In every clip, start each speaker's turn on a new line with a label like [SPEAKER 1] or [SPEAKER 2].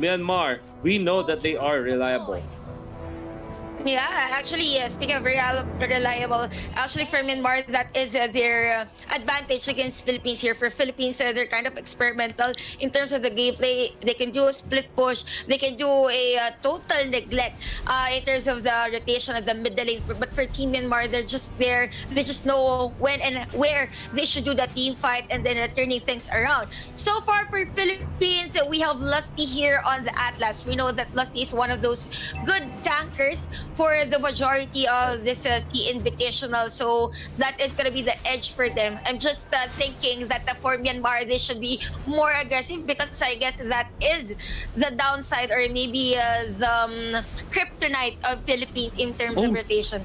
[SPEAKER 1] Myanmar, we know that they are reliable.
[SPEAKER 2] Yeah, actually, speaking of reliable, actually for Myanmar, that is their advantage against Philippines here. For Philippines, they're kind of experimental in terms of the gameplay. They can do a split push. They can do a total neglect in terms of the rotation of the middle lane. But for Team Myanmar, they're just there. They just know when and where they should do the team fight and then turning things around. So far for Philippines, we have Lusty here on the Atlas. We know that Lusty is one of those good tankers for the majority of this Sea Invitational. So that is going to be the edge for them. I'm just thinking that for Myanmar, they should be more aggressive because I guess that is the downside or maybe the kryptonite of Philippines in terms of rotation.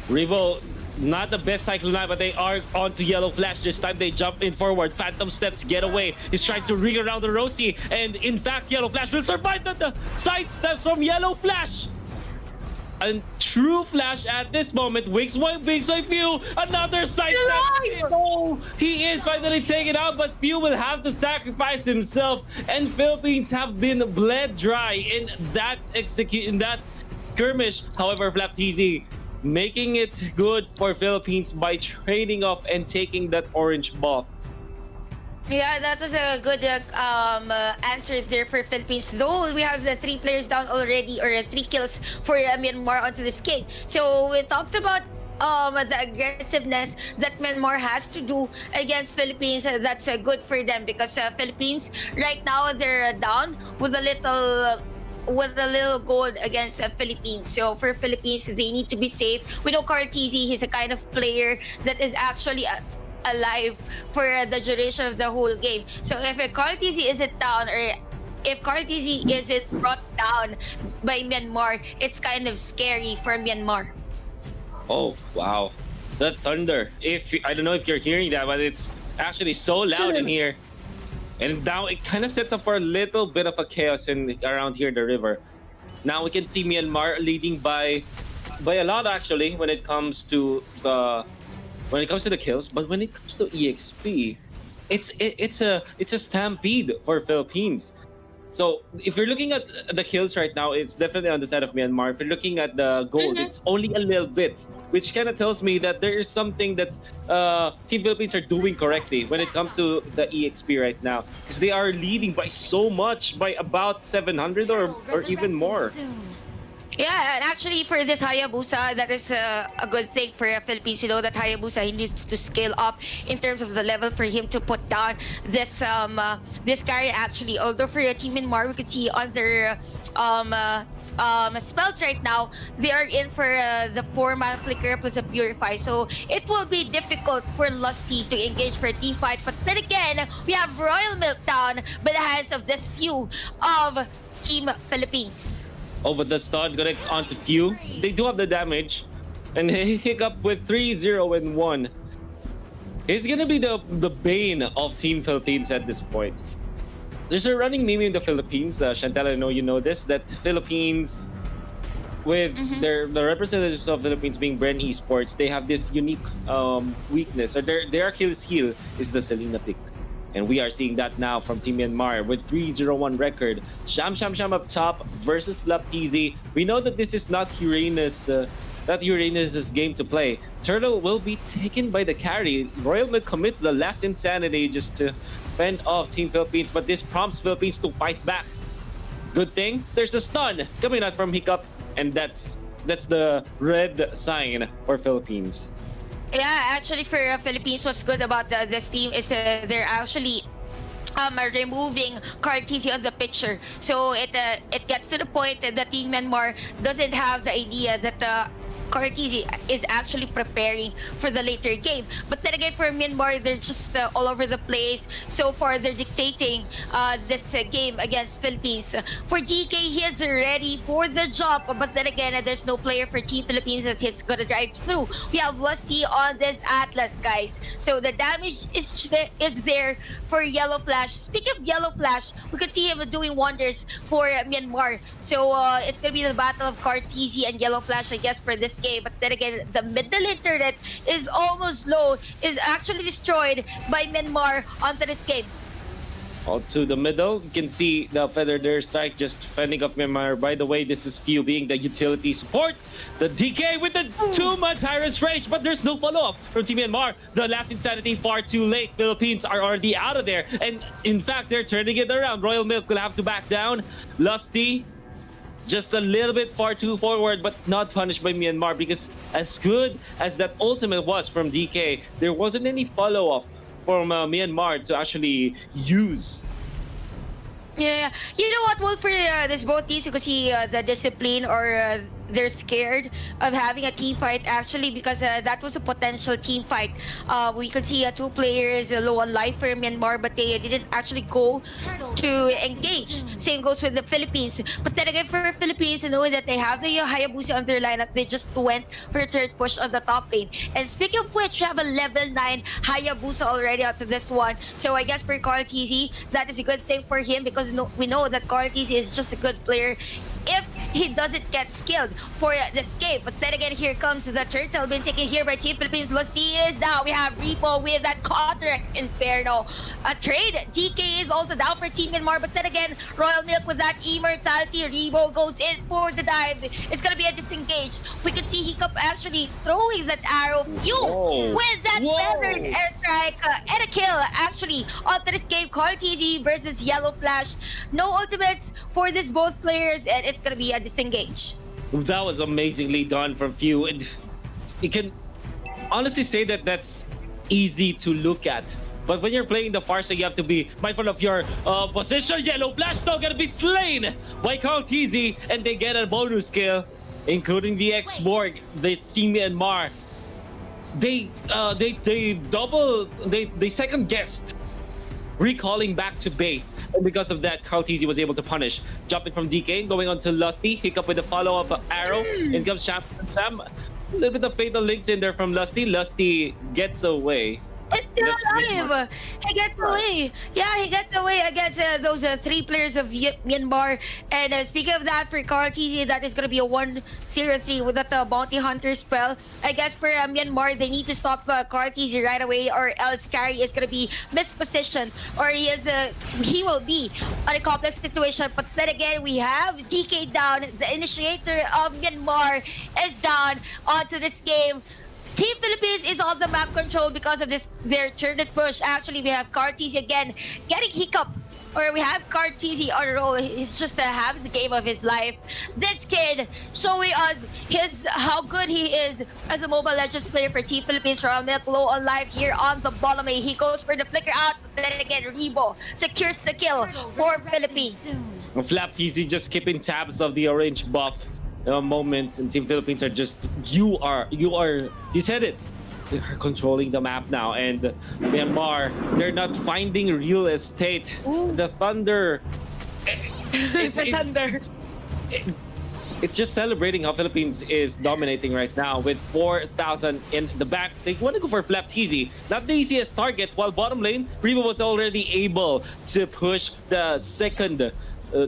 [SPEAKER 1] Revo, not the best Cyclone, but they are onto Yellow Flash. This time they jump in forward. Phantom Steps get away. He's trying to ring around the Rosie. And in fact, Yellow Flash will survive the side steps from Yellow Flash. A true flash at this moment. Wings one, Few. Another side step. Oh, he is finally taken out, but Few will have to sacrifice himself. And Philippines have been bled dry in that skirmish. However, Flapteasy making it good for Philippines by trading off and taking that orange buff.
[SPEAKER 2] Yeah, that was a good answer there for Philippines. Though we have the 3 players down already, or 3 kills for Myanmar onto this game. So we talked about the aggressiveness that Myanmar has to do against Philippines. That's good for them because Philippines right now they're down with a little gold against Philippines. So for Philippines, they need to be safe. We know Cartesi, he's a kind of player that is actually alive for the duration of the whole game. So if Cartesi isn't down or if Cartesi isn't brought down by Myanmar, it's kind of scary for Myanmar.
[SPEAKER 1] Oh, wow. The thunder. I don't know if you're hearing that, but it's actually so loud in here. And now it kind of sets up for a little bit of a chaos around here in the river. Now we can see Myanmar leading by a lot actually when it comes to the kills, but when it comes to EXP, it's a stampede for Philippines. So if you're looking at the kills right now, it's definitely on the side of Myanmar. If you're looking at the gold, it's only a little bit, which kind of tells me that there is something that's Team Philippines are doing correctly when it comes to the EXP right now, because they are leading by so much, by about 700 or even more.
[SPEAKER 2] Yeah, and actually for this Hayabusa, that is a good thing for Philippines. You know that Hayabusa, he needs to scale up in terms of the level for him to put down this this carry actually. Although for Team Myanmar, we could see on their spells right now, they are in for the 4-man flicker plus a purify. So it will be difficult for Lusty to engage for a team fight. But then again, we have Royal Meltdown by the hands of this few of Team Philippines.
[SPEAKER 1] Oh, but the stun connects onto Few. They do have the damage. And Hiccup with 3-0 and 1. He's gonna be the bane of Team Philippines at this point. There's a running meme in the Philippines, Chantal, I know you know this, that Philippines, with the representatives of Philippines being Bren Esports, they have this unique weakness, or their Achilles heel is the Selena pick. And we are seeing that now from Team Myanmar with 3-0-1 record. Sham up top versus Flapteasy. We know that this is not Uranus's game to play. Turtle will be taken by the carry. Royal Mid commits the last insanity just to fend off Team Philippines, but this prompts Philippines to fight back. Good thing, there's a stun coming out from Hiccup, and that's the red sign for Philippines.
[SPEAKER 2] Yeah, actually for Philippines, what's good about this team is they're actually removing Cartesi on the picture. So it gets to the point that Team Myanmar doesn't have the idea that Cartesi is actually preparing for the later game. But then again, for Myanmar, they're just all over the place. So far, they're dictating this game against Philippines. For DK, he is ready for the jump. But then again, there's no player for Team Philippines that he's going to drive through. We have Lusty on this Atlas, guys. So the damage is there for Yellow Flash. Speaking of Yellow Flash, we could see him doing wonders for Myanmar. So it's going to be the battle of Cartesi and Yellow Flash, I guess, for this game. But then again, the middle internet is almost low, is actually destroyed by Myanmar onto this game.
[SPEAKER 1] All to the middle. You can see the Feather Dare Strike just fending off Myanmar. By the way, this is Few being the utility support. The DK with the too-much Tyrant's Rage, but there's no follow-up from Team Myanmar. The last Insanity far too late. Philippines are already out of there. And in fact, they're turning it around. Royal Milk will have to back down. Lusty, just a little bit far too forward, but not punished by Myanmar, because as good as that ultimate was from DK, there wasn't any follow-up from Myanmar to actually use.
[SPEAKER 2] Yeah, you know what, Wolf, for this both teams, you could see the discipline, or they're scared of having a team fight, actually, because that was a potential team fight. We could see two players low on life for Myanmar, but they didn't actually go to engage. Same goes with the Philippines. But then again, for Philippines, knowing that they have the Hayabusa on their lineup, they just went for a third push on the top lane. And speaking of which, we have a level 9 Hayabusa already out of this one. So I guess for Carl TZ, that is a good thing for him, because we know that Carl TZ is just a good player if he doesn't get skilled for this game. But then again, here comes the turtle being taken here by Team Philippines. Lusty is down. We have Repo with that counter Inferno. A trade. DK is also down for Team Myanmar. But then again, Royal Milk with that immortality. Repo goes in for the dive. It's gonna be a disengage. We can see Hiccup actually throwing that arrow. With that feathered airstrike and a kill actually onto this game. Carl TZ versus Yellow Flash. No ultimates for this both players, and it's gonna be a disengage.
[SPEAKER 1] That was amazingly done from Few. And you can honestly say that that's easy to look at. But when you're playing the Farsa, you have to be mindful of your position. Yellow Flash now gonna be slain by Carl TZ, and they get a bonus kill, including the X-Borg, the Team Myanmar. They second guessed recalling back to base. And because of that, Carl TZ was able to punish. Jumping from DK, going on to Lusty. Hiccup with a follow-up arrow. In comes Sham. A little bit of fatal links in there from Lusty. Lusty gets away.
[SPEAKER 2] It's still alive. He gets away. Yeah, he gets away against those 3 players of Myanmar. And speaking of that, for Carl TZ, that is going to be a 1-0-3 with that Bounty Hunter spell. I guess for Myanmar, they need to stop Carl TZ right away, or else Carry is going to be mispositioned, or he will be on a complex situation. But then again, we have DK down. The initiator of Myanmar is down onto this game. Team Philippines is on the map control because of their turret push. Actually, we have Carl TZ again getting Hiccup, or we have Carl TZ on a roll. He's just having the game of his life. This kid showing us how good he is as a Mobile Legends player for Team Philippines. Royal Milk low on life here on the bottom lane. He goes for the flicker out, but then again, Rebo secures the kill for Philippines.
[SPEAKER 1] Flap TZ just keeping tabs of the orange buff. Moment, and Team Philippines are just you said it, they're controlling the map now. And Myanmar, they're not finding real estate. The Thunder, it's just celebrating how Philippines is dominating right now with 4,000 in the back. They want to go for Flap TZ, not the easiest target, while bottom lane Rebo was already able to push the second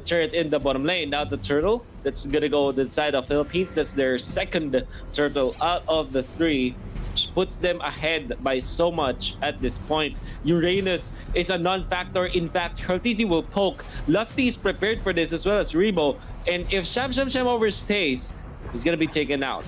[SPEAKER 1] turret in the bottom lane. Now the turtle that's gonna go the side of Philippines. That's their second turtle out of the 3, which puts them ahead by so much at this point. Uranus is a non-factor. In fact, Carl TZ will poke. Lusty is prepared for this, as well as Rebo. And if Sham overstays, he's gonna be taken out.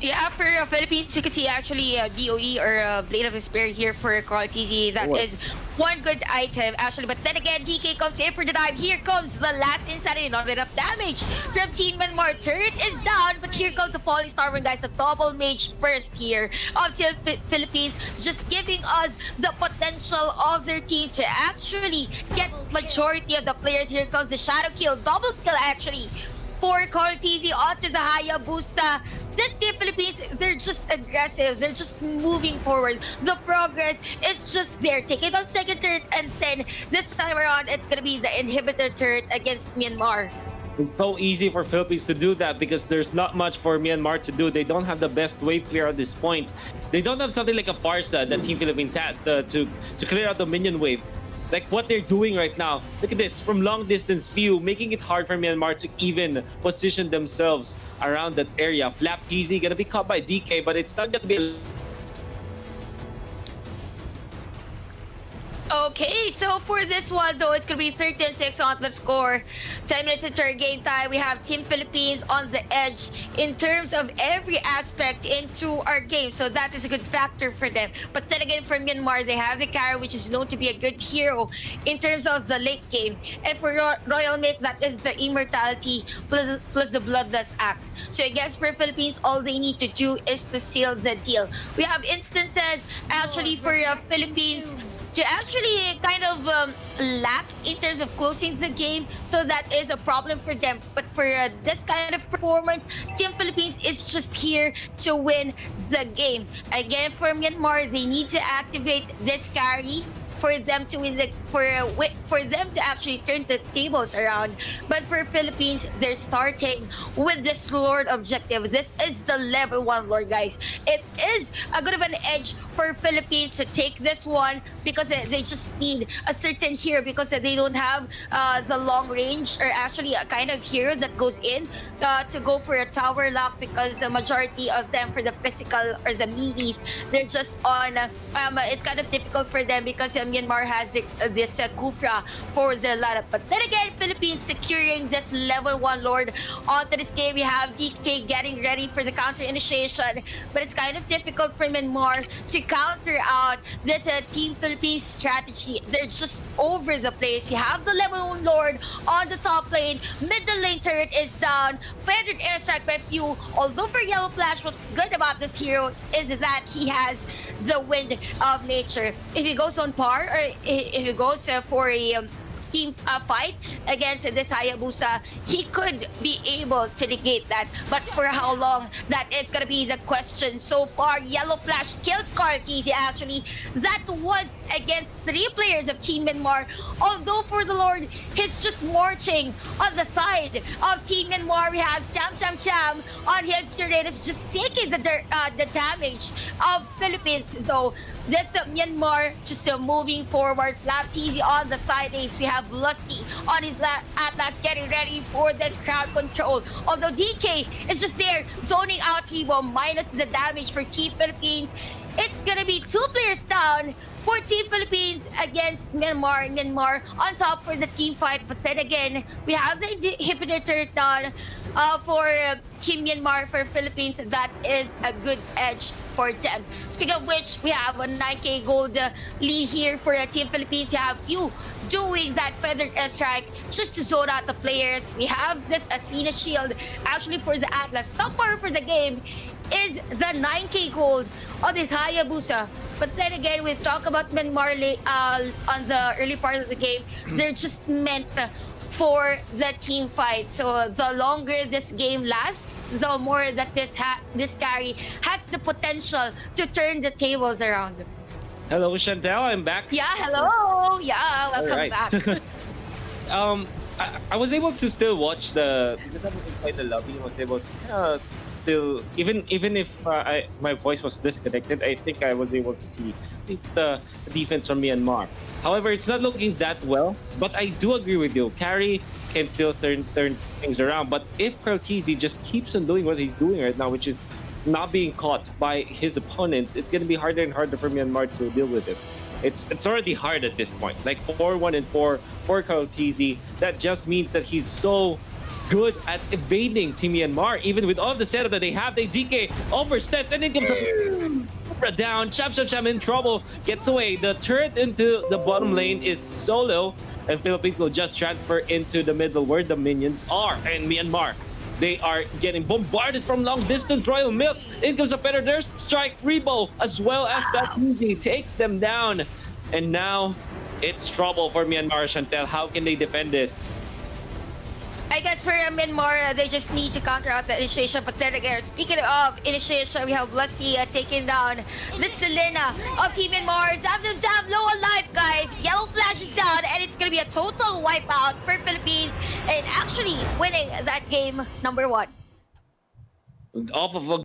[SPEAKER 2] Yeah, for Philippines, we can see actually BOE, or Blade of Despair here for Carl TZ. That is one good item, actually. But then again, DK comes in for the dive. Here comes the last Insanity. Not enough damage from Team Myanmar. Turret is down, but here comes the Falling Starman, guys. The double mage first here of Team Philippines, just giving us the potential of their team to actually get majority of the players. Here comes the Shadow Kill. Double kill, actually, for Carl TZ onto the Hayabusa. This Team Philippines, they're just aggressive. They're just moving forward. The progress is just there. Taking on second turret, and then this time around, it's going to be the inhibitor turret against Myanmar.
[SPEAKER 1] It's so easy for Philippines to do that because there's not much for Myanmar to do. They don't have the best wave clear at this point. They don't have something like a Farsa that Team Philippines has to clear out the minion wave. Like what they're doing right now. Look at this, from long distance view, making it hard for Myanmar to even position themselves around that area. Flap TZ gonna be caught by DK, but it's not gonna be
[SPEAKER 2] Okay, so for this one though, it's gonna be 13-6 on the score. 10 minutes into our game time, we have Team Philippines on the edge in terms of every aspect into our game. So that is a good factor for them. But then again, for Myanmar, they have the carry, which is known to be a good hero in terms of the late game. And for Royal Myth, that is the immortality plus the bloodless axe. So I guess for Philippines, all they need to do is to seal the deal. We have instances actually for Philippines to actually kind of lack in terms of closing the game, so that is a problem for them. But for this kind of performance, Team Philippines is just here to win the game. Again, for Myanmar, they need to activate this carry for them to win for them to actually turn the tables around. But for Philippines, they're starting with this Lord objective. This is the level 1 Lord, guys. It is a good of an edge for Philippines to take this one because they just need a certain hero, because they don't have the long range, or actually a kind of hero that goes in to go for a tower lock, because the majority of them for the physical or the meaties, they're just on it's kind of difficult for them because Myanmar has this Kufra for the lineup. But then again, Philippines securing this level 1 Lord onto this game. We have DK getting ready for the counter initiation, but it's kind of difficult for Myanmar to counter out this Team Philippines strategy. They're just over the place. We have the level 1 Lord on the top lane. Middle lane turret is down. Feathered airstrike by few. Although for Yellow Flash, what's good about this hero is that he has the wind of nature. If he goes on par, or if he goes for a team fight against this Hayabusa, he could be able to negate that. But for how long, that is going to be the question. So far, Yellow Flash kills Kartizi actually. That was against 3 players of Team Myanmar. Although for the Lord, he's just marching on the side of Team Myanmar. We have Cham on his Tornadoes just taking the damage of Philippines though. This Myanmar just moving forward. Laptizi on the side lanes. We have Lusty on his Atlas getting ready for this crowd control. Although DK is just there zoning out Hebo minus the damage for Team Philippines. It's gonna be 2 players down for Team Philippines against Myanmar. Myanmar on top for the team fight. But then again, we have the inhibitor turret down for Team Myanmar. For Philippines, that is a good edge for them. Speaking of which, we have a 9k gold lead here for Team Philippines. You have you doing that feathered airstrike just to zone out the players. We have this Athena shield actually for the Atlas. Top power for the game is the 9k gold on this Hayabusa. But then again, we've talked about Myanmar on the early part of the game. They're just meant for the team fight. So the longer this game lasts, the more that this carry has the potential to turn the tables around.
[SPEAKER 1] Hello, Chantel. I'm back.
[SPEAKER 2] Yeah, hello. Yeah, welcome back.
[SPEAKER 1] I was able to still watch because I'm inside the lobby. I was able to still, even if my voice was disconnected, I think I was able to see the defense from Myanmar. However, it's not looking that well, but I do agree with you. Carry can still turn things around. But if Kartizi just keeps on doing what he's doing right now, which is not being caught by his opponents, it's going to be harder and harder for Myanmar to deal with it. It's already hard at this point. Like 4-1 and 4 for Kartizi. That just means that he's so good at evading Team Myanmar. Even with all the setup that they have, they DK oversteps and then gives a down. Cham in trouble. Gets away. The turret into the bottom lane is solo, and Philippines will just transfer into the middle where the minions are. And Myanmar, they are getting bombarded from long distance. Royal Milk, in comes a better there strike. Rebo, as well as that easy, takes them down. And now it's trouble for Myanmar. Chantel, how can they defend this?
[SPEAKER 2] I guess for Myanmar, they just need to counter out the initiation. But then again, speaking of initiation, we have Lusty taking down the Selena of Team Myanmar. Zam, low on life, guys. Yellow Flash is down, and it's going to be a total wipeout for Philippines, and actually winning that game number 1.
[SPEAKER 1] Off of a